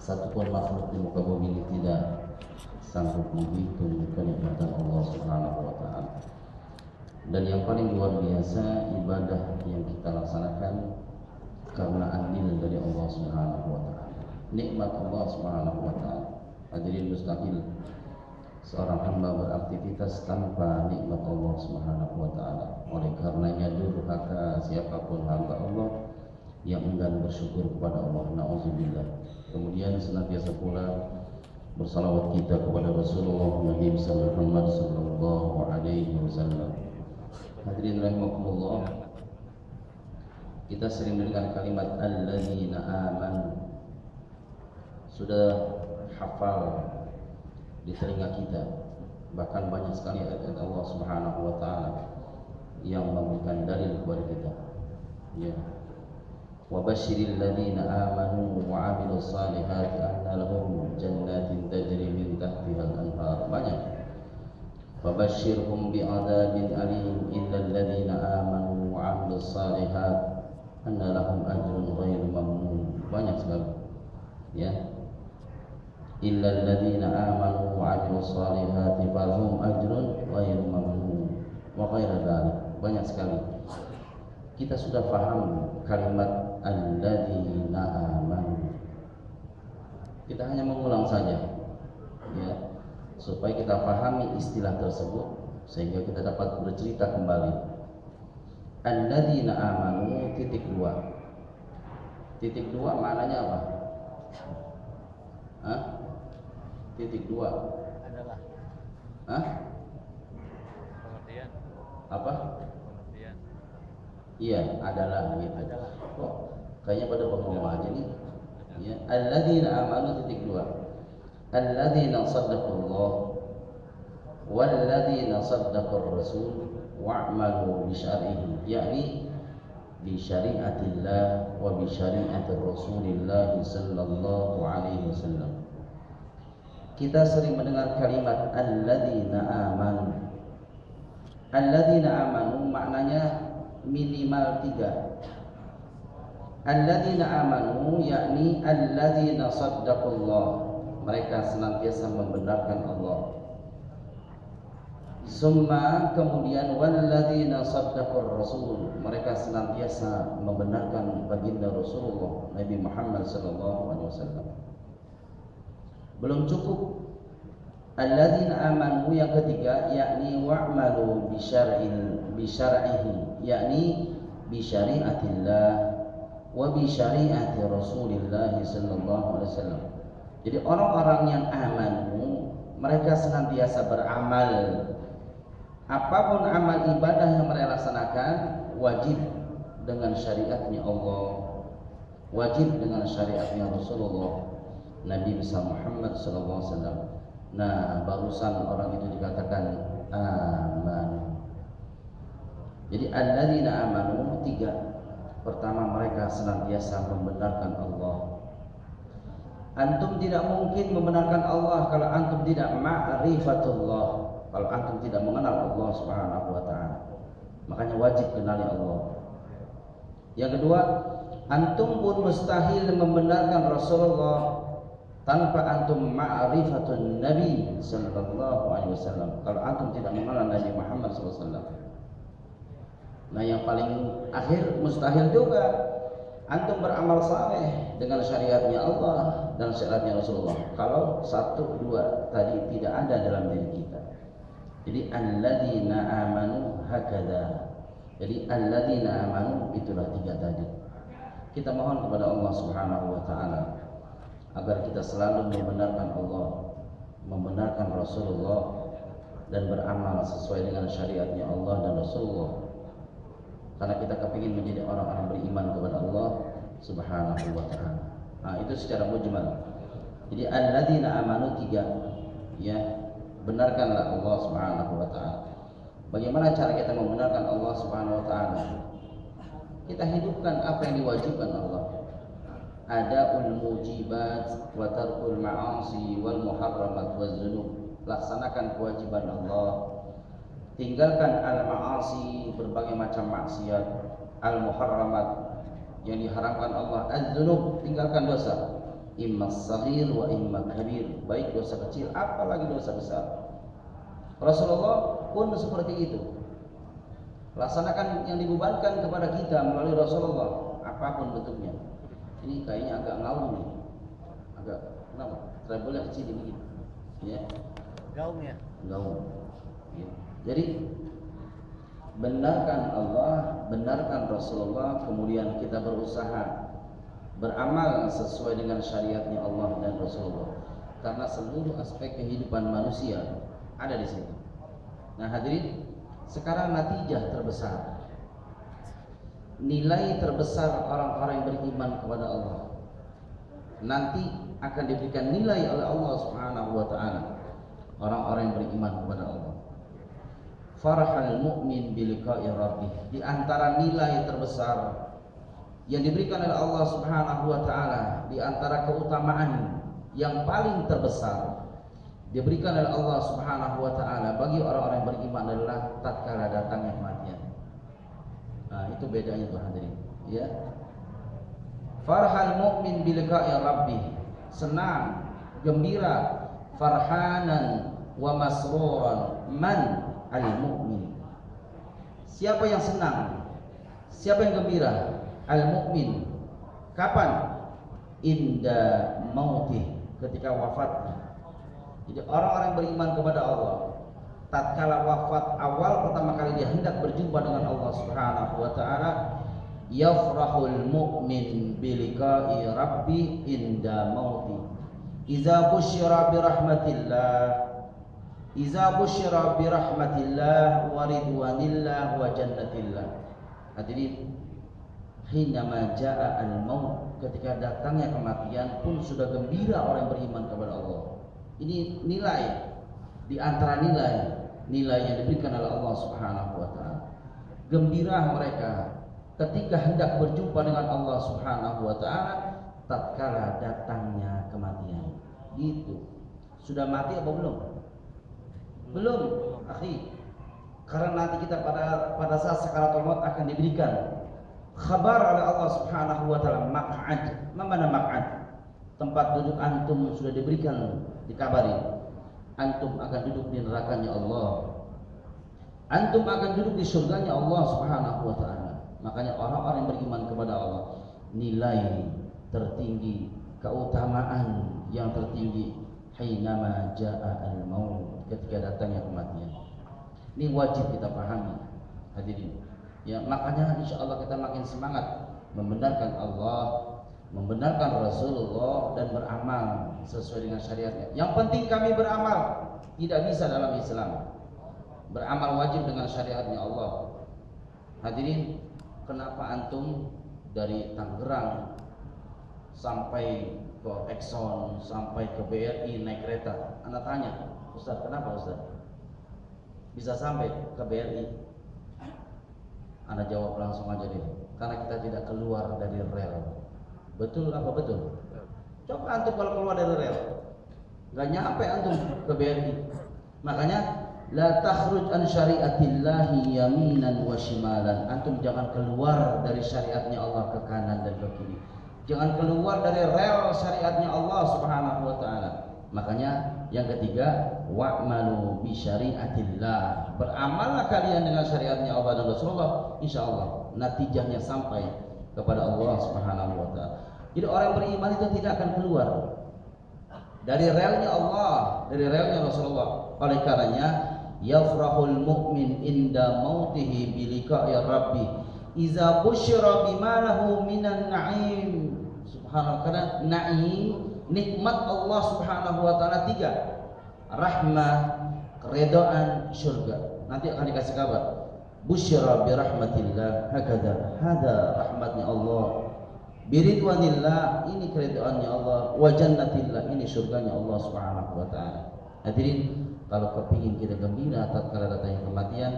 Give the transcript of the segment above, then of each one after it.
satupun makhluk di muka bumi ini tidak sanggup menghitung kenikmatan Allah Subhanahu wa taala. Dan yang paling luar biasa, ibadah yang kita laksanakan karena andil dari Allah Subhanahu wa taala. Nikmat Allah Subhanahu wa taala. Hadirin mustahil seorang hamba beraktivitas tanpa nikmat Allah Subhanahu wa taala. Oleh karenanya durhaka siapapun hamba Allah yang enggan bersyukur kepada Allah. Nauzubillah. Kemudian senantiasa pula bersalawat kita kepada Rasulullah Nabi Muhammad sallallahu alaihi wasallam. Hadirin rahimakumullah, kita sering mendengar kalimat alladzina amanu. Sudah hafal di telinga kita. Bahkan banyak sekali ayat Allah Subhanahu wa taala yang memberikan dalil kepada kita. Ya. Wa basyiril ladzina amanu wa 'amilus salihati anna lahum jannatin tajri min tahtiha al-anhar. Banyak. Fabashshirhum bi'adzabin alim illal ladzina amanu wa 'amilus shalihat anna lahum ajrun ghairu mamnun. Banyak sekali. Ya. Illal ladzina amanu wa 'amilus shalihati falahum ajrun ghairu mamnun wa ghairu dzalik. Banyak sekali. Kita sudah paham kalimat alladzina amanu. Kita hanya mengulang saja. Ya. Supaya kita pahami istilah tersebut sehingga kita dapat bercerita kembali. Alladzina amanu titik dua. Titik dua maknanya apa? Hah? Titik dua adalah. Hah? Pengertian. Apa? Pengertian. Iya, adalah gitu. Adalah. Kok kayaknya pada bengong aja nih. Ya, alladzina amanu titik dua. Alladzina saddaqullah walladzina saddaqur rasul wa'malu bi syar'ihi, yakni bi syariatillah wa bi syariatir rasulillah sallallahu alaihi wasallam. Kita sering mendengar kalimat alladzina amanu. Alladzina amanu maknanya minimal 3. Alladzina amanu yakni alladzina saddaqullah, mereka senantiasa membenarkan Allah. Summa kemudian walladzina saddaqur rasul, mereka senantiasa membenarkan baginda Rasulullah Nabi Muhammad sallallahu alaihi wasallam. Belum cukup. Alladzina amanu yang ketiga yakni wa'malu bi syar'ihi, yakni bi syariatillah wa bi syariati Rasulillah sallallahu alaihi wasallam. Jadi orang-orang yang amanu, mereka senantiasa beramal. Apapun amal ibadah yang mereka laksanakan wajib dengan syariatnya Allah, wajib dengan syariatnya Rasulullah Nabi besar Muhammad sallallahu alaihi wasallam. Nah, barusan orang itu dikatakan aman. Jadi alladzina amanu 3. Pertama, mereka senantiasa membenarkan Allah. Antum tidak mungkin membenarkan Allah kalau antum tidak ma'rifatullah, kalau antum tidak mengenal Allah Subhanahu wa taala. Makanya wajib kenali Allah. Yang kedua, antum pun mustahil membenarkan Rasulullah tanpa antum ma'rifatun Nabi sallallahu alaihi wasallam. Kalau antum tidak mengenal Nabi Muhammad sallallahu alaihi wasallam. Nah, yang paling akhir mustahil juga antum beramal saleh dengan syariatnya Allah dan syariatnya Rasulullah kalau 1, 2 tadi tidak ada dalam diri kita. Jadi alladzina amanu hakada. Jadi alladzina amanu itulah 3 tadi. Kita mohon kepada Allah Subhanahu wa taala agar kita selalu membenarkan Allah, membenarkan Rasulullah dan beramal sesuai dengan syariatnya Allah dan Rasulullah. Karena kita kepingin menjadi orang-orang beriman kepada Allah Subhanahu wa taala. Nah, itu secara mujmal. Jadi alladzina amanu 3. Ya, benarkanlah Allah Subhanahu wa taala. Bagaimana cara kita membenarkan Allah Subhanahu wa taala? Kita hidupkan apa yang diwajibkan Allah. Adaul mujibat wa tarkul ma'asi wal muharramat waz dzunub. Laksanakan kewajiban Allah. Tinggalkan al-ma'asi, berbagai macam maksiat, al-muharramat yang diharamkan Allah, az-dzunub, tinggalkan dosa. imma saghir wa imma kabir, baik dosa kecil apalagi dosa besar. Rasulullah pun seperti itu. Laksanakan yang dibebankan kepada kita melalui Rasulullah, apapun bentuknya. Ini kayaknya agak ngawur nih. Agak kenapa? Travelnya kecil begini. Ya. Gaung ya. Gaung. Ya. Jadi benarkan Allah, benarkan Rasulullah, kemudian kita berusaha beramal sesuai dengan syariatnya Allah dan Rasulullah. Karena seluruh aspek kehidupan manusia ada di situ. Nah, hadirin, sekarang natijah terbesar, nilai terbesar orang-orang yang beriman kepada Allah nanti akan diberikan nilai oleh Allah Subhanahu wa taala. Orang-orang yang beriman kepada Allah, farahal mu'min biliqa'i rabbih, di antara nilai terbesar yang diberikan oleh Allah Subhanahu wa taala, di antara keutamaan yang paling terbesar diberikan oleh Allah Subhanahu wa taala bagi orang-orang yang beriman adalah tatkala datangnya kematian. Nah, itu bedanya tuh hadirin, ya. Farhal mu'min biliqa'i rabbih, senang, gembira, farhanan wa masruran man al-mu'min. Siapa yang senang? Siapa yang gembira? Al-mu'min. Kapan? Inda mautih, ketika wafatnya. Jadi orang-orang yang beriman kepada Allah, tatkala wafat awal pertama kali dia hendak berjumpa dengan Allah Subhanahu wa taala, yafrahul mu'min biliqa'i rabbi inda mauti. Iza busyira birahmatillah, iza busyira birahmatillah wa ridwanillah wa jannatillah. Hadirin, hinama jaa al-maut, ketika datangnya kematian pun sudah gembira orang yang beriman kepada Allah. Ini nilai di antara nilai yang diberikan oleh Allah Subhanahu wa taala. Gembira mereka ketika hendak berjumpa dengan Allah Subhanahu wa taala tatkala datangnya kematian. Gitu. Sudah mati apa belum? Belum, akhi. Karena nanti kita pada saat sakaratul maut akan diberikan kabar oleh Allah Subhanahu wa taala, maq'ad. Mana maq'ad? Tempat duduk antum sudah diberikan, dikabari. Antum akan duduk di nerakanya Allah. Antum akan duduk di surganya Allah Subhanahu wa taala. Makanya orang-orang yang beriman kepada Allah, nilai tertinggi, keutamaan yang tertinggi, hinama jaa al-maut, ketika datangnya kematian. Ini wajib kita pahami, hadirin. Ya, makanya insyaallah kita makin semangat membenarkan Allah, membenarkan Rasulullah, dan beramal sesuai dengan syariatnya. Yang penting kami beramal, tidak bisa dalam Islam. Beramal wajib dengan syariatnya Allah. Hadirin, kenapa antum dari Tangerang sampai ke Exxon, sampai ke BRI naik kereta? Anda tanya, Ustaz, kenapa Ustaz bisa sampai ke BRI? Anda jawab langsung aja deh, karena kita tidak keluar dari rel. Betul apa betul? Coba antum kalau keluar dari rel, nggak nyampe antum ke BRI. Makanya la takhruj an syariatillahi yaminan wa shimalan. Antum jangan keluar dari syariatnya Allah ke kanan dan ke kiri. Jangan keluar dari rel syariatnya Allah Subhanahu wa taala. Makanya yang ketiga, wa'malu bi syariatillah. Beramallah kalian dengan syariatnya Allah dan Rasulullah, insyaallah natijahnya sampai kepada Allah Subhanahu wa taala. Jadi orang beriman itu tidak akan keluar dari relnya Allah, dari relnya Rasulullah. Oleh karenanya, yafrahul mu'min inda mautihi bi liqa'i rabbi iza busyira bima lahu minan na'im. Subhanallah, karena na'im, nikmat Allah Subhanahu wa taala tiga: rahmah, keridhaan, surga. Nanti akan dikasih kabar, busyra bi rahmatillah, hakada, hada rahmatnya Allah, bi ridwanillah, ini keridhaannya Allah, wa jannatillah, ini surganya Allah Subhanahu wa taala. Hadirin, kalau kepingin kita gembira tatkala datangnya kematian,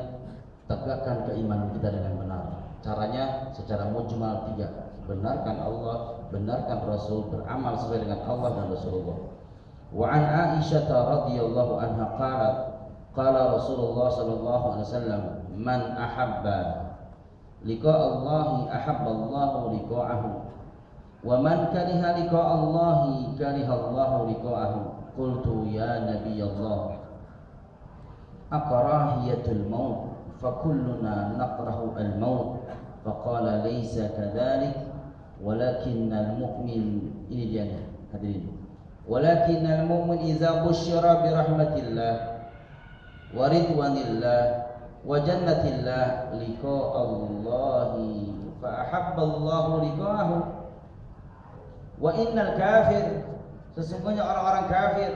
tegakkan keimanan kita dengan benar. Caranya secara mujmal tiga: benarkan Allah, benarkan Rasul, beramal sesuai dengan Allah dan Rasulullah. Wa an Aisyah radhiyallahu anha qalat, qala Rasulullah sallallahu alaihi wasallam, man ahabba liqa Allahi ahabba Allahu liqa'ahu Wa man kariha liqa Allahi kariha Allahu liqa'ahu. Qultu ya Nabi Allah, akarahiyatul maut fa kulluna nakrahu al maut. Faqala laysa kadzalik walakinnal mu'min, ini dia hadirin, walakinnal mu'min idza busyira bi rahmatillah wa ridwanillah wa jannatillah liqa Allahi fa ahabba Allahu liqa'ahu. Wa innal kafir, sesungguhnya orang-orang kafir,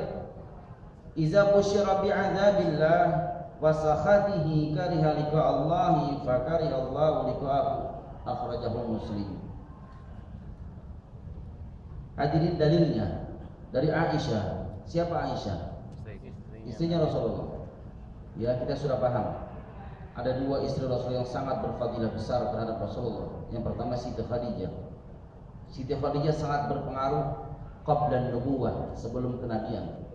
iza busyira bi'adzabillah wa sakhatihi kariha liqa Allahi fa kariha Allahu liqa'ahu. Akhrajahu Muslim. Hadirin, dalilnya dari Aisyah. Siapa Aisyah? Istrinya Rasulullah. Ya, kita sudah paham. Ada dua istri Rasulullah yang sangat berfadilah besar terhadap Rasulullah. Yang pertama Siti Khadijah. Siti Khadijah sangat berpengaruh qabla nubuwah, sebelum kenabian.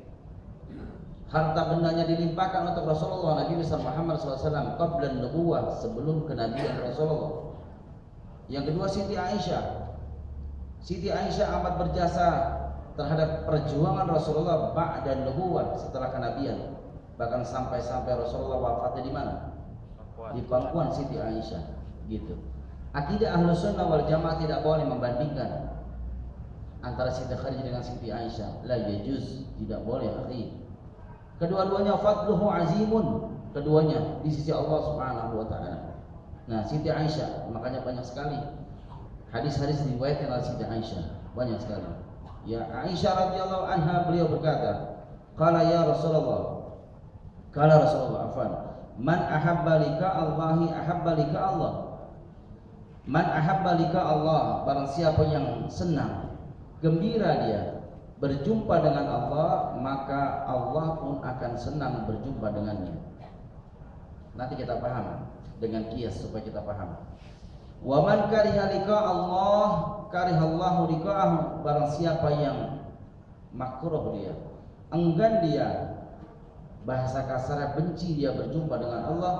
Harta bendanya dilimpahkan untuk Rasulullah Nabi Muhammad SAW qabla nubuwah, sebelum kenabian Rasulullah. Yang kedua Siti Aisyah. Siti Aisyah amat berjasa terhadap perjuangan Rasulullah ba'da nubuwah, setelah kenabian. Bahkan sampai Rasulullah wafatnya di mana? Di pangkuan Siti Aisyah, gitu. Akidah Ahlus Sunnah wal Jamaah tidak boleh membandingkan antara Siti Khadijah dengan Siti Aisyah. La yajuz, tidak boleh, akhi. Kedua-duanya fadluhu azimun, keduanya di sisi Allah Subhanahu wa taala. Nah, Siti Aisyah, makanya banyak sekali hadis-hadis diriwayatkan oleh Siti Aisyah, banyak sekali. Ya, Aisyah radhiyallahu anha, beliau berkata, qala ya Rasulullah, qala Rasulullah, afwan, man ahabba lika Allahi ahabba lika Allah. Man ahabba lika Allah, barang siapa yang senang, gembira dia berjumpa dengan Allah, maka Allah pun akan senang berjumpa dengannya. Nanti kita paham dengan kias supaya kita paham. Wa man kariha lika Allah karihallahu liqa'ahu, barang siapa yang makruh dia, enggan dia, bahasa kasarnya benci dia berjumpa dengan Allah,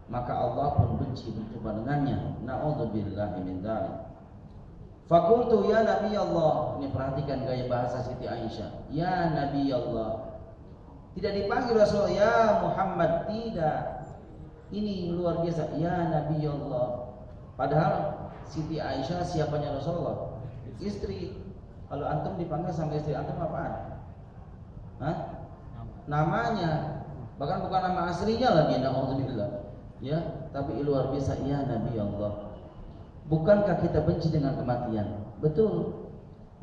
maka Allah pun benci berjumpa dengannya. Na'udzubillahi min dzalik. Fakultu ya Nabi Allah, ini perhatikan gaya bahasa Siti Aisyah. Ya Nabi Allah, tidak dipanggil Rasul ya Muhammad, tidak. Ini luar biasa, ya Nabi Allah. Padahal Siti Aisyah siapanya Rasulullah? Istri. Kalau antum dipanggil sama istri antum apaan? Hah? Namanya. Bahkan bukan nama aslinya lagi, na'udzubillah. Ya, tapi luar biasa, ya Nabi Allah. Bukankah kita benci dengan kematian? Betul,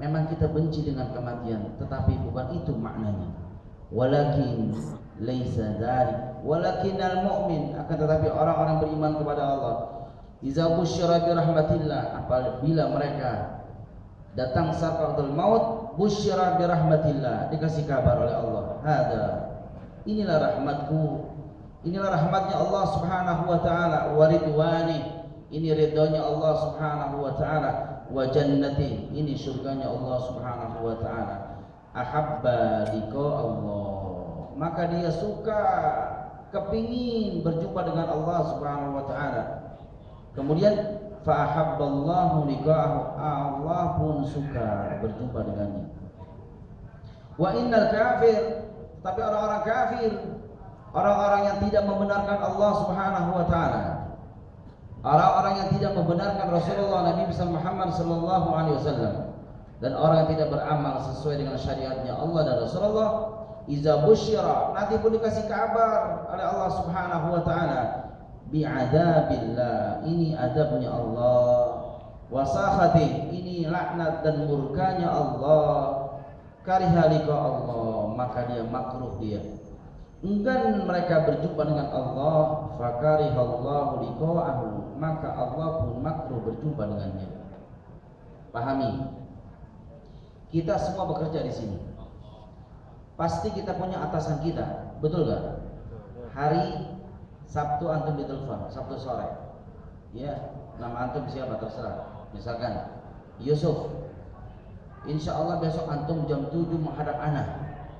memang kita benci dengan kematian, tetapi bukan itu maknanya. Walakin laisa dzalik, walakinal mu'min, akan tetapi orang-orang beriman kepada Allah, iza busyira bi rahmatillah, apabila mereka datang sakaratul maut, busyira bi rahmatillah, dikasih kabar oleh Allah, hada, inilah rahmatku, inilah rahmatnya Allah Subhanahu wa taala, wa ridwani, ini ridhonya Allah Subhanahu wa taala, wa jannati, ini surganya Allah Subhanahu wa taala. Ahabba liqa Allah, maka dia suka, kepingin berjumpa dengan Allah Subhanahu wa taala. Kemudian fa ahabballahu liqa'ahu, Allah pun suka berjumpa dengannya. Wa innal kafir, tapi orang-orang kafir, orang-orang yang tidak membenarkan Allah Subhanahu wa taala, orang-orang yang tidak membenarkan Rasulullah Nabi Muhammad sallallahu alaihi wasallam, dan orang yang tidak beramal sesuai dengan syariatnya Allah dan Rasulullah, iza busyira, nanti pun dikasih kabar oleh Allah Subhanahu wa taala, bi'adabillah, ini adabnya Allah, wasakhati, ini laknat dan murkanya Allah, kariha liqa Allah, maka dia makruh, dia enggan mereka berjumpa dengan Allah, fakarihallahu liqa'ahu, maka Allah pun makruh berjumpa dengannya. Pahami, kita semua bekerja di sini, pasti kita punya atasan kita, betul gak? Hari Sabtu antum ditelepon, Sabtu sore, ya, nama antum siapa terserah, misalkan Yusuf, insya Allah besok antum jam 7 menghadap anak,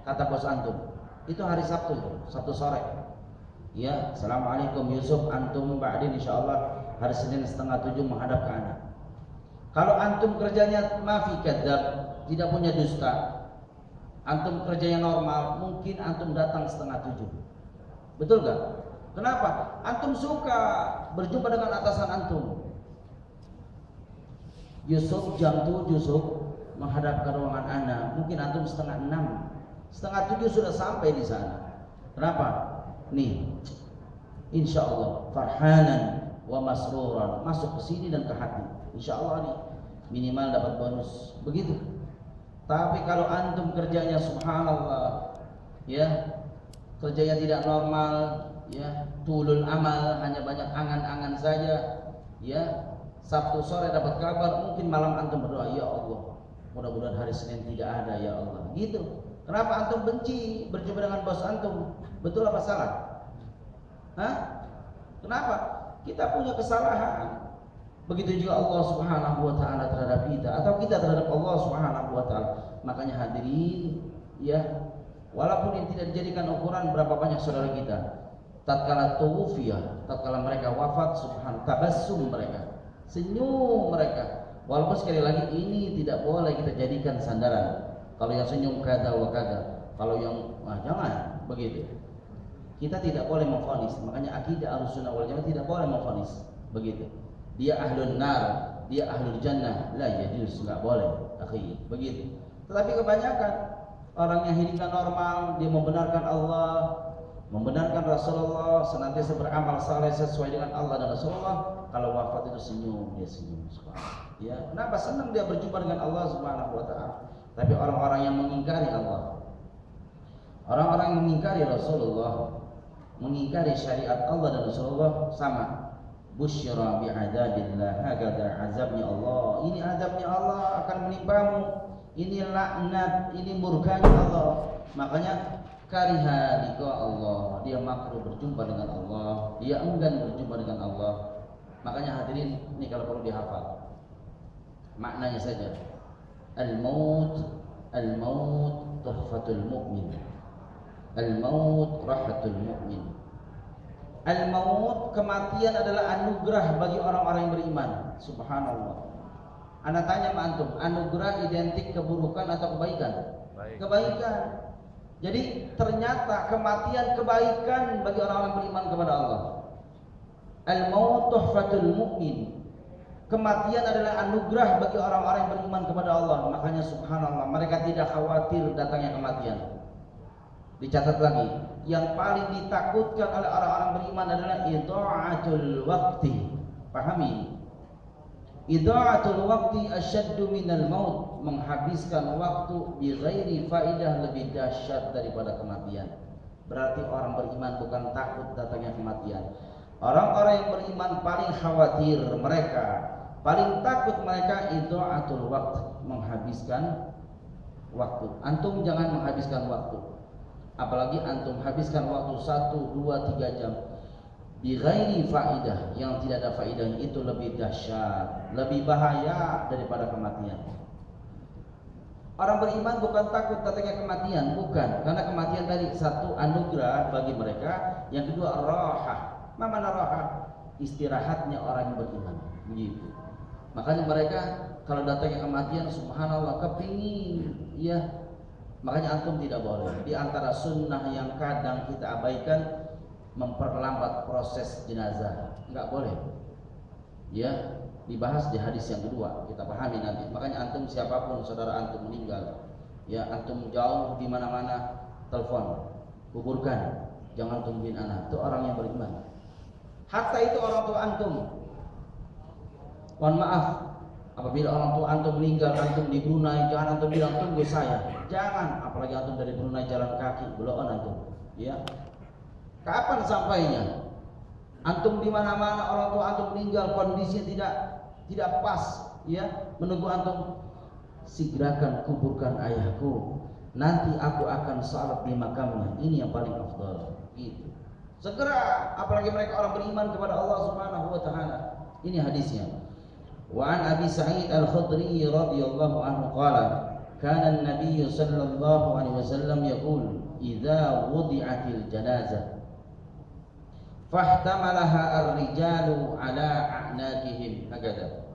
kata bos antum. Itu hari Sabtu, Sabtu sore. Ya, assalamualaikum Yusuf, antum ba'din insyaallah hari Senin setengah 7 menghadap ke anak. Kalau antum kerjanya mafi kadzab, tidak punya dusta, antum kerjanya normal, mungkin antum datang 6:30. Betul gak? Kenapa? Antum suka berjumpa dengan atasan antum. Yusuf jam 7 Yusuf menghadap ke ruangan Anda, mungkin antum 5:30, 6:30 sudah sampai di sana. Kenapa? Nih, insya Allah farhanan wa masruran, masuk ke sini dan ke hati. Insya Allah nih minimal dapat bonus. Begitu. Tapi kalau antum kerjanya subhanallah, ya kerjanya tidak normal, ya tulul amal, hanya banyak angan-angan saja, ya Sabtu sore dapat kabar, mungkin malam antum berdoa, ya Allah mudah-mudahan hari Senin tidak ada ya Allah. Gitu. Kenapa antum benci berjumpa dengan bos antum? Betul apa salah? Hah? Kenapa? Kita punya kesalahan. Begitu juga Allah Subhanahu wa taala terhadap kita, atau kita terhadap Allah Subhanahu wa taala. Makanya hadirin, ya, walaupun yang tidak dijadikan ukuran berapa banyak saudara kita, tatkala tuwfiyah, tatkala mereka wafat, subhan tabassum mereka, senyum mereka. Walaupun sekali lagi ini tidak boleh kita jadikan sandaran. Kalau yang senyum kada wa kada, kalau yang jangan begitu. Kita tidak boleh memvonis. Makanya akidah Ahlussunnah wal Jamaah tidak boleh memvonis begitu. Dia ahlun nar, dia ahlul jannah, la yajuz, enggak boleh, akhi, begitu. Tetapi kebanyakan orang yang hidupnya normal, dia membenarkan Allah, membenarkan Rasulullah, senantiasa beramal saleh sesuai dengan Allah dan Rasulullah. Kalau wafat itu senyum, dia senyum. Ya, kenapa? Senang dia berjumpa dengan Allah Subhanahu wa taala. Tapi orang-orang yang mengingkari Allah, orang-orang yang mengingkari Rasulullah, mengingkari syariat Allah dan Rasulullah, sama. Busyra bi'adabillah, hakada azabnya Allah. Ini azabnya Allah akan menimpamu. Ini laknat, ini murkanya Allah. Makanya kariha liqa Allah, dia makruh berjumpa dengan Allah, dia enggan berjumpa dengan Allah. Makanya hadirin, ini kalau perlu dihafal maknanya saja. Al-maut tuhfatul mu'min, al-maut rahatul mu'min. Al-maut, kematian adalah anugerah bagi orang-orang yang beriman. Subhanallah. Ana tanya sama antum, anugerah identik keburukan atau kebaikan? Baik. Kebaikan. Jadi ternyata kematian kebaikan bagi orang-orang yang beriman kepada Allah. Al-maut tuhfatul mu'min. Kematian adalah anugerah bagi orang-orang yang beriman kepada Allah. Makanya subhanallah, mereka tidak khawatir datangnya kematian. Dicatat lagi, yang paling ditakutkan oleh orang-orang beriman adalah idha'atul waqti. Pahami? Idha'atul waqti asyaddu minal maut, menghabiskan waktu bi ghairi faidah lebih dahsyat daripada kematian. Berarti orang beriman bukan takut datangnya kematian. Orang-orang yang beriman paling khawatir mereka, paling takut mereka idha'atul waqti, menghabiskan waktu. Antum jangan menghabiskan waktu. Apalagi antum habiskan waktu 1, 2, 3 jam bi ghairi faidah, yang tidak ada faidahnya, itu lebih dahsyat, lebih bahaya daripada kematian. Orang beriman bukan takut datangnya kematian, bukan, karena kematian tadi satu anugerah bagi mereka, yang kedua rahah. Mana rahah? Istirahatnya orang yang beriman, begitu. Makanya mereka kalau datangnya kematian, subhanallah, kepingin, ya. Makanya antum tidak boleh. Di antara sunnah yang kadang kita abaikan, memperlambat proses jenazah. Enggak boleh. Ya, dibahas di hadis yang kedua. Kita pahami nanti. Makanya antum siapapun saudara antum meninggal, ya antum jauh di mana-mana, telepon, kuburkan. Jangan tungguin anak. Itu orang yang beriman. Hatta itu orang tua antum. Mohon maaf, apabila orang tua antum meninggal, antum di Brunei, jangan antum bilang tunggu saya. Jangan, apalagi antum dari Brunei jalan kaki, belum antum. Ya. Kapan sampainya? Antum di mana-mana, orang tua antum meninggal, kondisinya tidak pas, ya. Menunggu antum, segerakan kuburkan ayahku. Nanti aku akan salat di makamnya. Ini yang paling afdal. Gitu. Segera, apalagi mereka orang beriman kepada Allah Subhanahu wa taala. Ini hadisnya. Wa an Abi Sa'id Al-Khudri radhiyallahu anhu qala kana an-nabiy sallallahu alaihi wasallam yaqul idza wudi'atil janazah fahtamalaha ar-rijalu ala a'naqihim hakada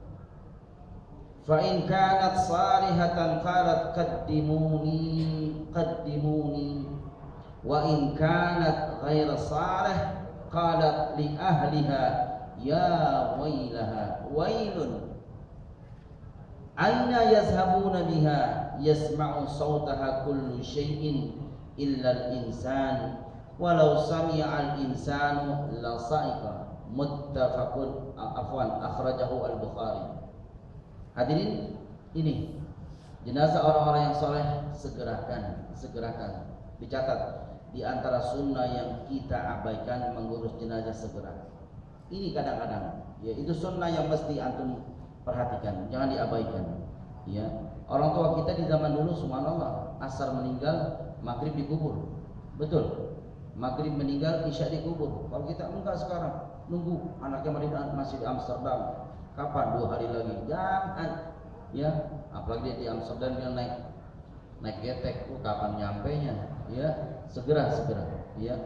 fa in kanat salihatan qalat qaddimuni wa in kanat ghaira salih qalat li ahliha ya wailaha wailun aina yazhabuna biha yasma'u sautaha kullu syai'in illa al-insan walau sami'a al-insanu la sa'iqa muttafaqun akhrajahu al-Bukhari. Hadirin, ini jenazah orang-orang yang soleh segerakan. Dicatat di antara sunnah yang kita abaikan mengurus jenazah segera. Ini kadang-kadang, ya itu sunnah yang mesti antum perhatikan, jangan diabaikan. Ya, orang tua kita di zaman dulu, subhanallah, asar meninggal, maghrib dikubur, betul. Maghrib meninggal, isya dikubur. Kalau kita enggak sekarang, nunggu anaknya masih di Amsterdam. Kapan? 2 hari lagi. Jangan, ya. Apalagi dia di Amsterdam dia naik getek, kapan nyampenya? Ya, segera. Ya.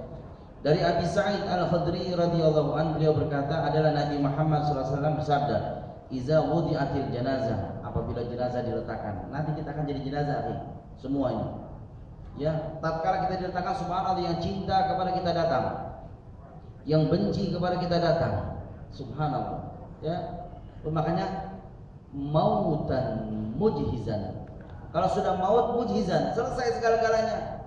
Dari Abi Sa'id Al-Khudri radhiyallahu anhu, beliau berkata, adalah Nabi Muhammad SAW bersabda, "Iza wudi'atil janazah," apabila jenazah diletakkan. Nanti kita akan jadi jenazah, semuanya. Ya, tatkala kita diletakkan, subhanallah, yang cinta kepada kita datang, yang benci kepada kita datang, subhanallah. Ya, makanya mautan mujhizan. Kalau sudah maut mujhizan, selesai segala-galanya.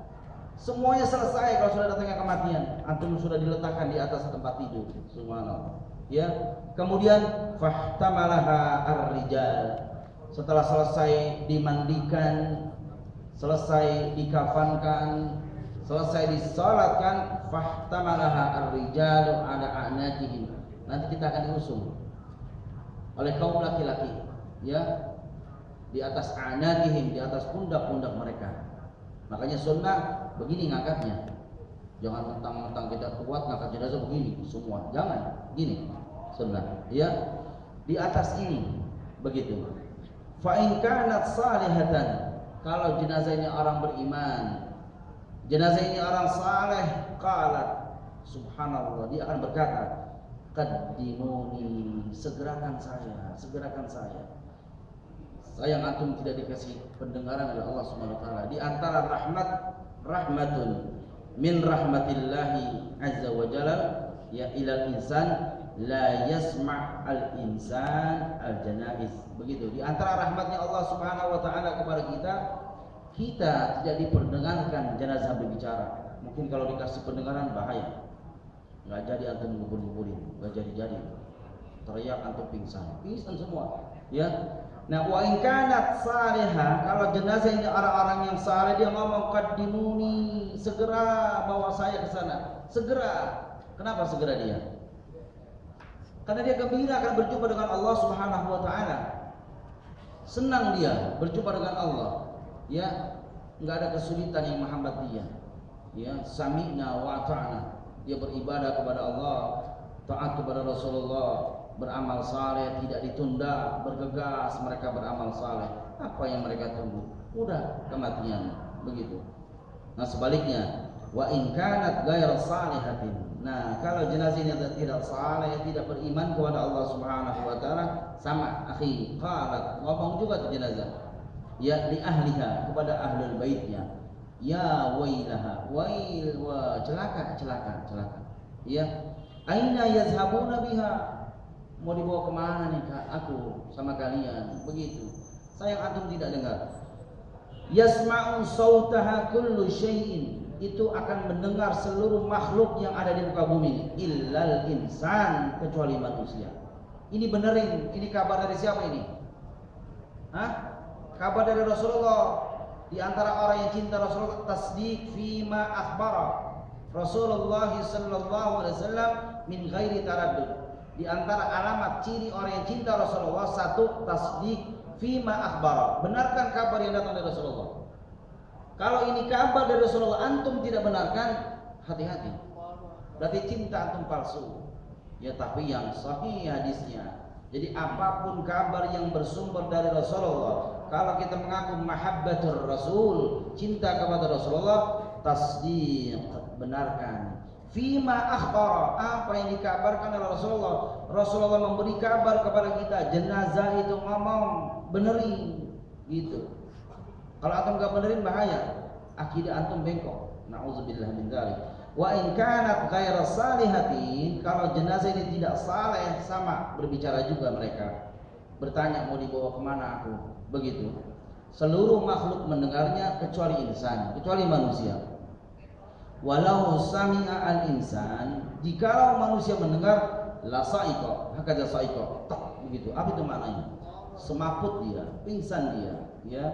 Semuanya selesai kalau sudah datangnya kematian. Antum sudah diletakkan di atas tempat tidur, subhanallah. Ya, kemudian fahtamalaha ar-rijal. Setelah selesai dimandikan, selesai dikafankan, selesai disalatkan, fahtamalaha ar-rijalu ala a'naqihim. Nanti kita akan diusung oleh kaum laki-laki, ya, di atas a'naqihim, di atas pundak-pundak mereka. Makanya sunnah begini ngangkatnya. Jangan mentang-mentang kita kuat ngangkat jenazah begini semua. Jangan, gini. Sunnah, ya. Di atas ini begitu. Fa in kanat salihatan, kalau jenazah ini orang beriman, jenazah ini orang saleh, qalat, subhanallah, dia akan berkata, qaddimuni, segerakan saya. Sayang antum tidak dikasih pendengaran oleh Allah Subhanahu wa taala. Di antara rahmatun min rahmatillahi azza wa jalla ya ilal insan la yasma' al insan al janaiz. Begitu. Di antara rahmatnya Allah Subhanahu wa taala kepada kita tidak diperdengarkan jenazah berbicara. Mungkin kalau dikasih pendengaran bahaya. Enggak jadi antum ngubur-nguburin, enggak jadi. Teriak antum pingsan semua. Ya. Nah, wa in kanat salihah, kalau jenazah ini orang-orang yang saleh, dia ngomong qaddimuni, segera bawa saya ke sana. Segera. Kenapa segera dia? Karena dia gembira akan berjumpa dengan Allah Subhanahu wa taala. Senang dia berjumpa dengan Allah. Ya, enggak ada kesulitan yang menghambat dia. Ya, sami'na wa ata'na. Dia beribadah kepada Allah, taat kepada Rasulullah, beramal saleh, tidak ditunda, bergegas mereka beramal saleh. Apa yang mereka tunggu? Udah kematian, begitu. Nah, sebaliknya, wa in kanat ghairu salihatin. Nah, kalau jenazah ini tidak saleh, tidak beriman kepada Allah Subhanahu wa taala, sama akhi, qalat, ngomong juga tuh jenazah. Ya li ahliha, kepada ahlul baitnya. Ya wailaha, wail wa celaka. Ya, aina yazhabuna biha? Mau dibawa kemana nih Kak? Aku sama kalian, begitu. Sayang antum tidak dengar. Yasma'u sautaha kullu syai'in, itu akan mendengar seluruh makhluk yang ada di muka bumi, illal insan, kecuali manusia. Ini benerin, ini kabar dari siapa ini? Hah? Kabar dari Rasulullah. Di antara orang yang cinta Rasulullah, tasdiq fima akhbara Rasulullah sallallahu alaihi wasallam min ghairi taraddud. Di antara alamat ciri orang yang cinta Rasulullah, satu, tasdiq fima akhbara, benarkan kabar yang datang dari Rasulullah. Kalau ini kabar dari Rasulullah antum tidak benarkan, hati-hati, berarti cinta antum palsu. Ya, tapi yang sahih hadisnya. Jadi apapun kabar yang bersumber dari Rasulullah, kalau kita mengaku mahabbatur Rasul, cinta kepada Rasulullah, tasdiq, benarkan. Fima akhbara, apa yang dikabarkan oleh Rasulullah. Rasulullah memberi kabar kepada kita, jenazah itu ngomong, benerin gitu. Kalau antum gak benerin bahaya, akidah antum bengkok. Nauzubillah min dzalik. Wa in kanat ghairu salihatin, kalau jenazah ini tidak saleh, sama berbicara juga mereka. Bertanya mau dibawa kemana aku, begitu. Seluruh makhluk mendengarnya kecuali insan, kecuali manusia. Walau sami'a al-insan, jikalau manusia mendengar, la sa'iqa, hakadha sa'iqa, tak begitu. Apa itu maknanya? Semaput dia, pingsan dia, ya.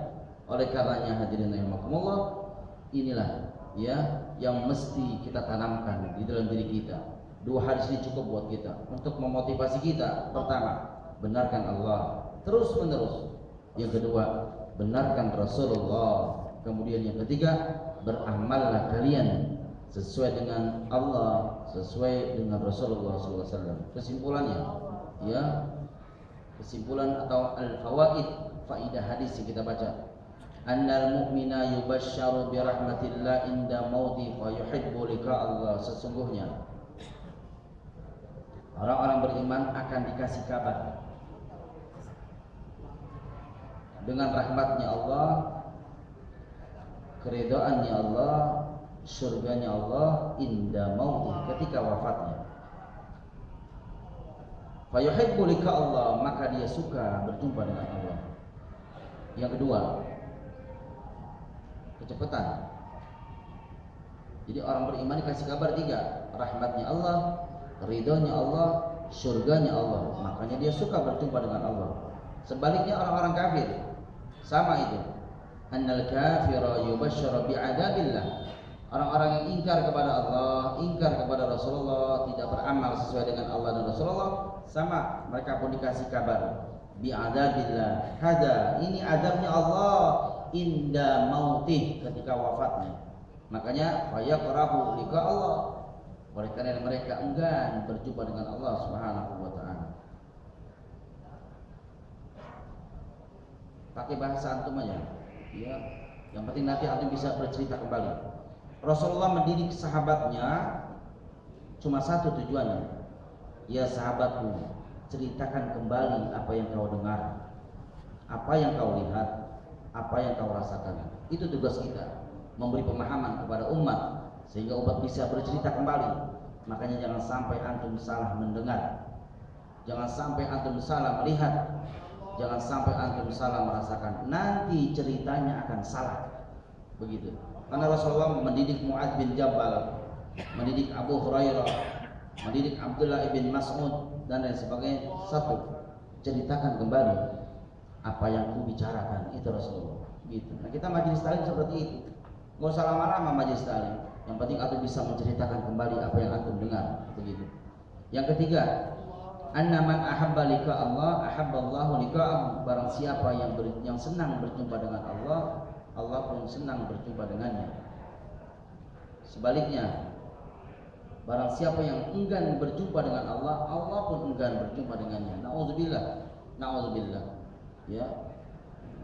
Oleh karenanya hadirin rahimakumullah, inilah ya yang mesti kita tanamkan di dalam diri kita. Dua hadis ini cukup buat kita untuk memotivasi kita. Pertama, benarkan Allah terus menerus. Yang kedua, benarkan Rasulullah. Kemudian yang ketiga, beramallah kalian sesuai dengan Allah, sesuai dengan Rasulullah SAW. Kesimpulannya, ya, kesimpulan atau al-fawaid, faidah hadis yang kita baca. Annal mu'mina yubashsharu bi rahmatillah inda mauti fa yuhibbu liqa Allah. Sesungguhnya orang-orang beriman akan dikasih kabar dengan rahmatnya Allah, keridhaannya Allah, surganya Allah inda mauti, ketika wafatnya. Fa yuhibbu liqa Allah, maka dia suka berjumpa dengan Allah. Yang kedua, kecepatan. Jadi orang beriman dikasih kabar tiga, rahmatnya Allah, ridhonya Allah, surganya Allah, makanya dia suka berjumpa dengan Allah. Sebaliknya orang-orang kafir sama itu. Annal kafira yubashsharu bi'adabillah. Orang-orang yang ingkar kepada Allah, ingkar kepada Rasulullah, tidak beramal sesuai dengan Allah dan Rasulullah, sama mereka pun dikasih kabar bi'adabillah. Hada, ini adabnya Allah inda mautih, ketika wafatnya. Makanya fayaqrabu liqa Allah. Oleh karena mereka enggan berjumpa dengan Allah Subhanahu wa taala. Pakai bahasa antum aja. Ya, yang penting nanti antum bisa bercerita kembali. Rasulullah mendidik sahabatnya cuma satu tujuannya. Ya sahabatku, ceritakan kembali apa yang kau dengar, apa yang kau lihat, apa yang kau rasakan. Itu tugas kita, memberi pemahaman kepada umat sehingga umat bisa bercerita kembali. Makanya jangan sampai antum salah mendengar, jangan sampai antum salah melihat, jangan sampai antum salah merasakan. Nanti ceritanya akan salah. Begitu. Karena Rasulullah mendidik Mu'adz bin Jabal, mendidik Abu Hurairah, mendidik Abdullah ibn Mas'ud dan lain sebagainya. Satu, ceritakan kembali apa yang ku bicarakan, itu Rasulullah. Gitu. Nah, kita majelis taklim seperti itu. Nggak usah lama-lama majelis taklim. Yang penting antum bisa menceritakan kembali apa yang antum dengar. Begitu. Yang ketiga, anna man ahabba liqa Allah ahabballahu liqa'ahu. Barang siapa yang senang berjumpa dengan Allah, Allah pun senang berjumpa dengannya. Sebaliknya, barang siapa yang enggan berjumpa dengan Allah, Allah pun enggan berjumpa dengannya. Nauzubillah, nauzubillah. Ya,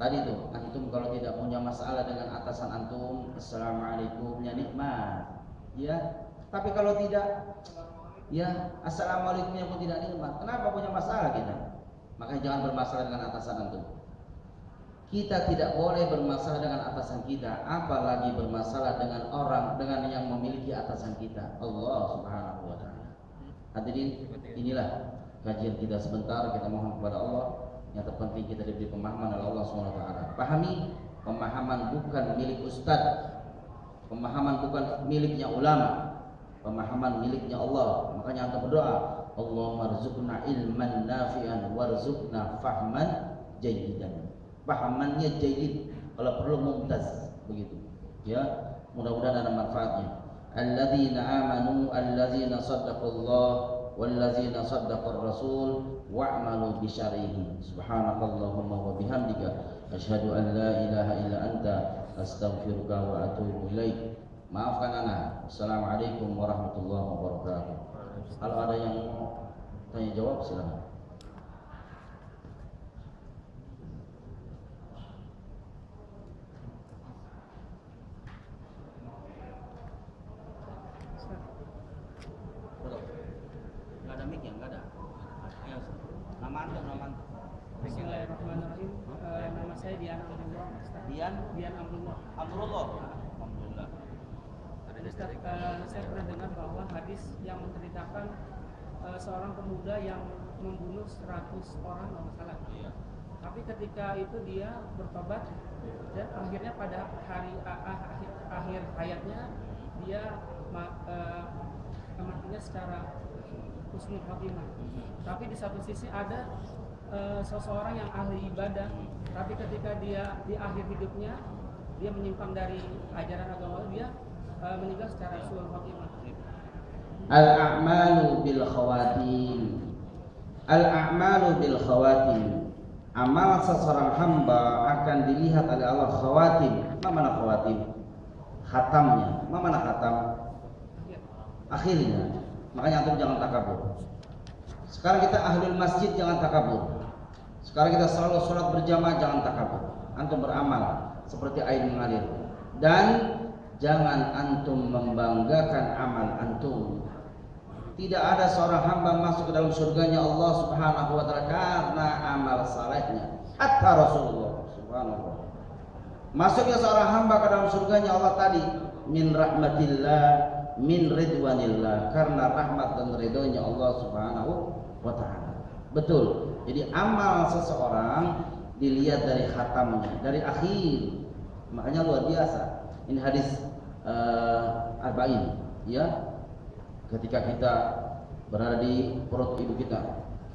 tadi tuh antum kalau tidak punya masalah dengan atasan antum, assalamualaikum, ya nikmat. Ya, tapi kalau tidak, ya assalamualaikumnya pun tidak nikmat. Kenapa punya masalah kita? Makanya jangan bermasalah dengan atasan antum. Kita tidak boleh bermasalah dengan atasan kita, apalagi bermasalah dengan orang, dengan yang memiliki atasan kita, Allah Subhanahu wa taala. Hadirin, inilah kajian kita sebentar. Kita mohon kepada Allah, yang terpenting kita diberi pemahaman oleh Allah Subhanahu wa taala. Pahami, pemahaman bukan milik ustaz, pemahaman bukan miliknya ulama, pemahaman miliknya Allah. Makanya antum berdoa, Allahumma rzuqna ilman nafi'an warzuqna fahman jayyidan. Pahamannya jayyid, kalau perlu mumtaz, begitu. Ya, mudah-mudahan ada manfaatnya. Alladzina amanu, alladzina saddaqullah, walladzina saddaqar rasul, wa'malu bisyarihi. Subhanakallahumma wa bihamdika, asyhadu an la ilaha illa anta, astaghfiruka wa atubu ilaik. Maafkan ana. Assalamualaikum warahmatullahi wabarakatuh. Kalau ada yang mau tanya jawab silakan. dan Dian Amrullah. Alhamdulillah. Ustaz, saya pernah dengar bahwa hadis yang menceritakan seorang pemuda yang membunuh 100 orang kalau salah. Iya. Tapi ketika itu dia bertobat dan akhirnya pada akhir hayatnya dia matinya secara husnul khotimah. Tapi di satu sisi ada seseorang yang ahli ibadah, tapi ketika dia di akhir hidupnya dia menyimpang dari ajaran agama, dia meninggal secara husnul khotimah. Al-a'malu bil khawatim. Al-a'malu bil khawatim. Amal seseorang hamba akan dilihat oleh Allah khawatim. Apa mana khawatim? Khatamnya. Apa mana khatam? Akhirnya. Makanya antum jangan takabur. Sekarang kita ahlul masjid, jangan takabur. Sekarang kita selalu sholat berjamaah, jangan takabur. Antum beramal seperti air mengalir. Dan jangan antum membanggakan amal antum. Tidak ada seorang hamba masuk ke dalam surganya Allah Subhanahu wa taala karena amal salehnya. Hatta Rasulullah subhanallah. Masuknya seorang hamba ke dalam surganya Allah tadi min rahmatillah, min ridwanillah, karena rahmat dan ridhonya Allah Subhanahu wa taala. Betul. Jadi amal seseorang dilihat dari khatamnya, dari akhir. Makanya luar biasa. Ini hadis arba'in, ya. Ketika kita berada di perut ibu kita,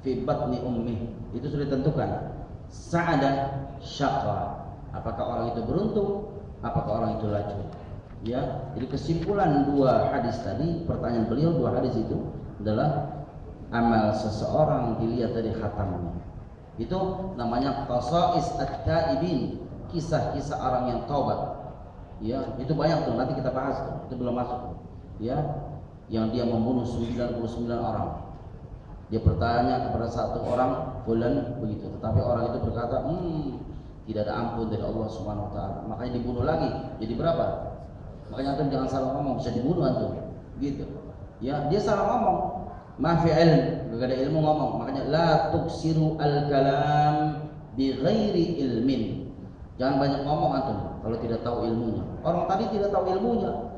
fi batni ummi, itu sudah ditentukan sa'adah syaqqa. Apakah orang itu beruntung, apakah orang itu laju. Ya, jadi kesimpulan dua hadis tadi, pertanyaan beliau dua hadis itu adalah amal seseorang dilihat dari khatamnya. Itu namanya qasa'is at-taibin, kisah-kisah orang yang taubat. Ya, itu banyak tuh, nanti kita bahas tuh. Itu belum masuk. Ya, yang dia membunuh 99 orang. Dia bertanya kepada satu orang, fulan begitu. Tetapi orang itu berkata, tidak ada ampun dari Allah Subhanahu wa taala. Makanya dibunuh lagi. Jadi berapa? Makanya antum jangan salah ngomong, bisa dibunuh antum. Gitu. Ya, dia salah ngomong. Ma fi ilm, enggak ada ilmu ngomong. Makanya la tuksiru al-kalam bi ghairi ilmin. Jangan banyak ngomong antum kalau tidak tahu ilmunya. Orang tadi tidak tahu ilmunya.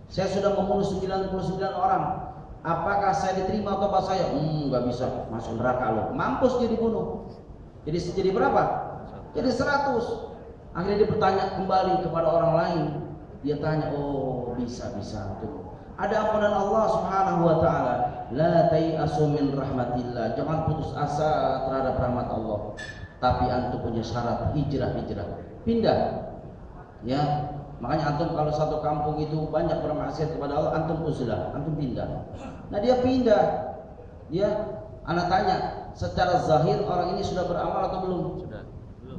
Saya sudah membunuh 99 orang. Apakah saya diterima atau apa saya? Enggak bisa, masuk neraka loh. Mampus dia dibunuh. Jadi berapa? Jadi 100. Akhirnya dia bertanya kembali kepada orang lain. Dia tanya, oh bisa tuh. Ada ampunan Allah Subhanahu wa taala. La tai'asu min rahmatillah. Jangan putus asa terhadap rahmat Allah. Tapi antum punya syarat hijrah. Pindah. Ya. Makanya antum kalau satu kampung itu banyak bermaksiat kepada Allah, antum uzlah, antum pindah. Nah dia pindah. Dia anak tanya, secara zahir orang ini sudah beramal atau belum? Sudah.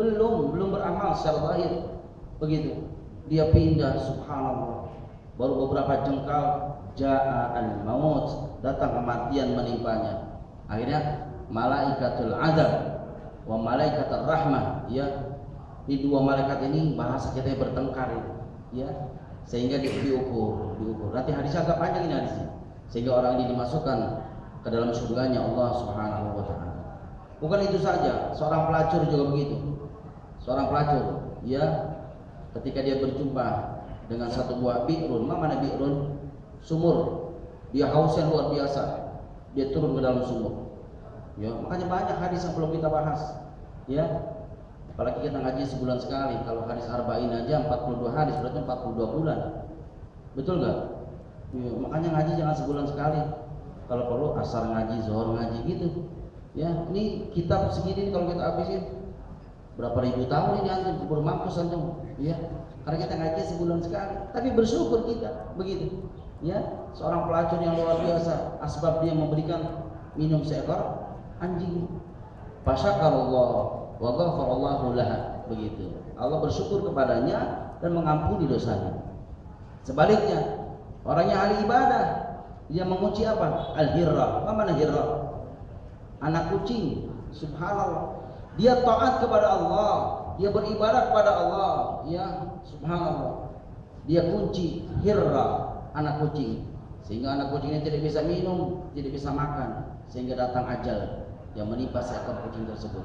Belum beramal secara zahir. Begitu. Dia pindah, subhanallah. Baru beberapa jengkal ja'a al-maut, datang kematian menimpanya. Akhirnya malaikatul azab wa malaikatur rahmah, ya. Di dua malaikat ini bahasa kita bertengkar, ya. Sehingga diukur. Nanti hadisnya agak panjang ini hadisnya. Sehingga orang ini dimasukkan ke dalam surganya Allah Subhanahu wa taala. Bukan itu saja, seorang pelacur juga begitu. Seorang pelacur, ya, ketika dia berjumpa dengan satu buah bi'run, mana bi'run? Sumur. Dia hausnya luar biasa. Dia turun ke dalam sumur. Ya, makanya banyak hadis yang belum kita bahas. Ya. Apalagi kita ngaji sebulan sekali. Kalau hadis arba'in aja 42 hadis, berarti 42 bulan. Betul nggak? Ya, makanya ngaji jangan sebulan sekali. Kalau perlu asar ngaji, zuhur ngaji gitu. Ya, ini kitab segini kalau kita habisin berapa ribu tahun ini antum baru mampus antum. Ya, karena kita ngaji sebulan sekali. Tapi bersyukur kita begitu. Ya, seorang pelacur yang luar biasa, asbab dia memberikan minum seekor anjing. Fasyakarallah wa ghafarallahu laha, begitu. Allah bersyukur kepadanya dan mengampuni dosanya. Sebaliknya, orang yang ahli ibadah, dia menguji apa? Al-hirra. Apa mana hirra? Anak kucing. Subhanallah. Dia taat kepada Allah, dia beribadah kepada Allah, ya, subhanallah. Dia kunci hirra, anak kucing. Sehingga anak kucing ini tidak bisa minum, tidak bisa makan, sehingga datang ajal yang menimpa seekor kucing tersebut.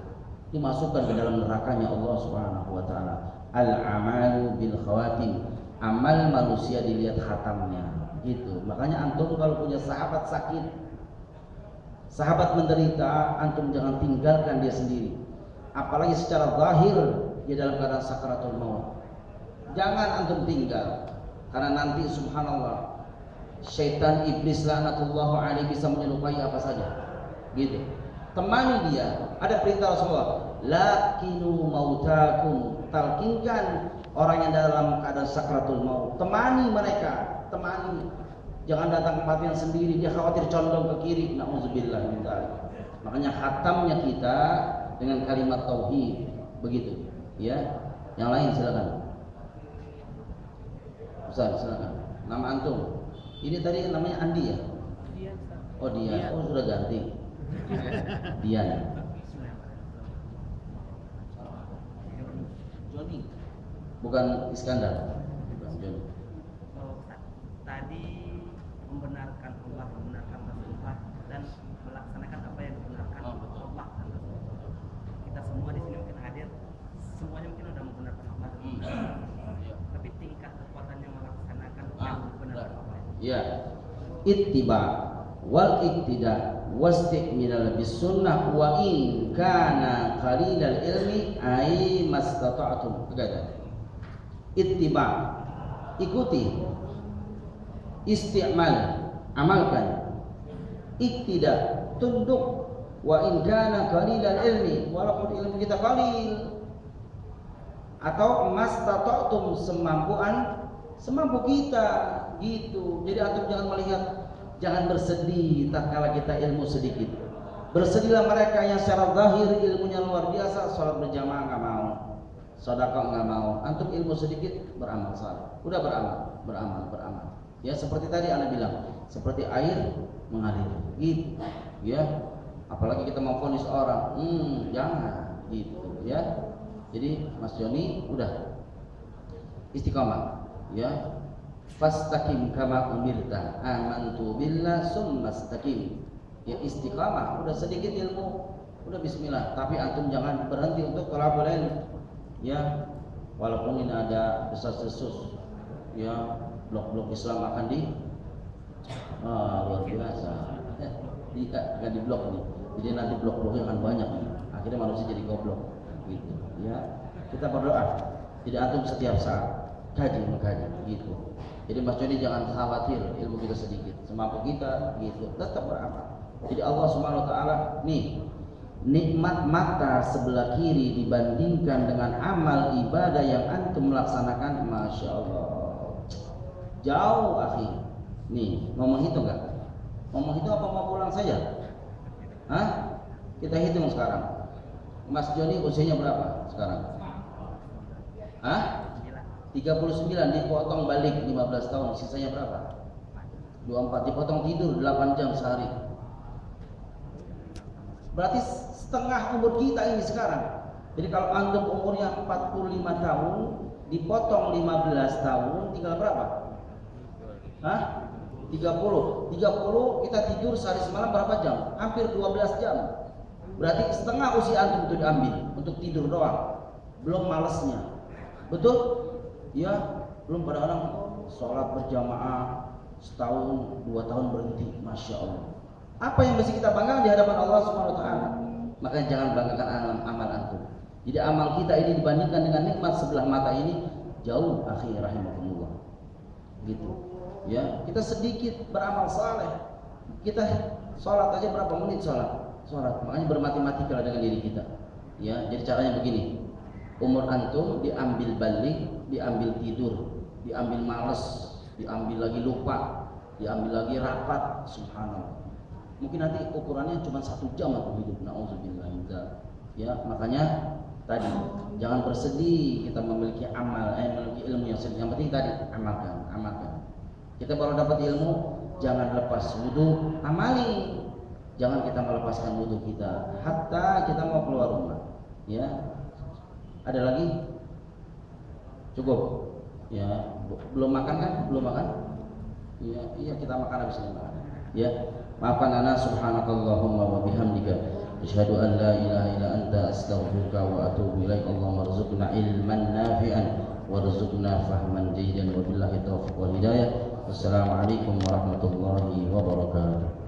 Dimasukkan ke dalam nerakanya Allah Subhanahu wa taala. Al-amalu bil khawatim. Amal manusia dilihat khatamnya. Gitu. Makanya antum kalau punya sahabat sakit, sahabat menderita, antum jangan tinggalkan dia sendiri. Apalagi secara zahir dia dalam keadaan sakaratul maut. Jangan antum tinggal. Karena nanti subhanallah syaitan iblis laknatullah alaihi bisa menyerupai apa saja. Gitu. Temani dia. Ada perintah Rasulullah, lakinu mautakum, talkinkan orang yang dalam keadaan sakratul maut. Temani mereka, temani. Jangan datang kematian sendiri, dia khawatir condong ke kiri. Nauzubillah min dzalik. Makanya khatamnya kita dengan kalimat tauhid, begitu. Ya. Yang lain silakan. Ustaz, silakan. Nama antum. Ini tadi namanya Andi ya? Dian. Oh Dian. Oh sudah ganti. Dian. Joni. Bukan Iskandar. Bukan Joni. Tadi membenarkan Allah, membenarkan Rasulullah dan melaksanakan apa yang dibenarkan Allah dan Rasulullah. Kita semua di sini mungkin hadir, semuanya mungkin sudah membenarkan Allah dan Rasulullah. Tapi tingkat kekuatannya melaksanakan yang membenarkan Allah. Ya. Ittiba wal iktida wastikmilal bis sunnah wa in kana qalilal ilmi ay mastata'tum. Kata ittiba, ikuti, isti'mal, amalkan, iktida, tunduk, wa in kana qalilal ilmi, walaupun ilmu kita qalil, atau mastata'tum, semampu kita, gitu. Jadi antum jangan melihat, jangan bersedih tatkala kita ilmu sedikit. Bersedihlah mereka yang secara zahir ilmunya luar biasa, sholat berjamaah nggak mau, sedekah nggak mau. Antum ilmu sedikit, beramal saleh. Udah beramal. Ya seperti tadi Anda bilang, seperti air mengalir, gitu. Ya, apalagi kita mau vonis orang, jangan, gitu. Ya, jadi Mas Joni udah istiqamah, ya. Fastaqim kama umirta, amantu billah summa istaqim. Ya istiqamah, udah sedikit ilmu, udah bismillah. Tapi antum jangan berhenti untuk thalabul ilm. Ya, walaupun ini ada desas-desus, ya blok-blok Islam akan luar biasa. Tidak akan diblok nih. Jadi nanti blok-bloknya akan banyak nih. Akhirnya manusia jadi goblok, gitu. Ya, kita berdoa. Jadi antum setiap saat mengkaji, gitu. Jadi Mas Joni jangan khawatir ilmu kita sedikit, semampu kita, gitu. Tetap beramal. Jadi Allah Subhanahu Wa Taala nih, nikmat mata sebelah kiri dibandingkan dengan amal ibadah yang antum melaksanakan, masya Allah, jauh akhi. Nih, mau menghitung nggak? Mau menghitung apa mau pulang saja? Hah? Kita hitung sekarang. Mas Joni usianya berapa sekarang? Hah? 39 dipotong balik 15 tahun, sisanya berapa? 24, dipotong tidur 8 jam sehari. Berarti setengah umur kita ini sekarang. Jadi kalau antum umurnya 45 tahun, dipotong 15 tahun, tinggal berapa? Hah? 30 kita tidur sehari semalam berapa jam? Hampir 12 jam. Berarti setengah usia antum itu diambil untuk tidur doang. Belum malesnya. Betul? Ya, belum pada orang sholat berjamaah setahun, 2 tahun berhenti, masya Allah. Apa yang mesti kita banggakan di hadapan Allah Subhanahu Wa Taala? Makanya jangan banggakan amal antum. Jadi amal kita ini dibandingkan dengan nikmat sebelah mata ini jauh, akhi rahimahumullah. Gitu. Ya, kita sedikit beramal saleh. Kita sholat aja berapa menit sholat? Makanya bermatematika dengan diri kita. Ya, jadi caranya begini. Umur antum diambil balik, diambil tidur, diambil malas, diambil lagi lupa, diambil lagi rapat, subhanallah. Mungkin nanti ukurannya cuma 1 jam atau hidup, na'udzubillah. Ya, makanya tadi jangan bersedih kita memiliki amal, memiliki ilmu yang sedih. Yang penting tadi amalkan. Kita baru dapat ilmu, jangan lepas wudu, amali. Jangan kita melepaskan wudu kita hatta kita mau keluar rumah. Ya. Ada lagi? Cukup? Ya, belum makan kan? Belum makan? Iya, kita makan habis ini makan. Ya, maafkan ana subhanakallahumma wa bihamdika Asyhadu an la ilaha illa anta astaghfiruka wa atubu ilaik. Allahumma rzuqna ilman nafi'an warzuqna fahman jayyidan wa billahi taufiq wal hidayah. Wassalamualaikum warahmatullahi wabarakatuh.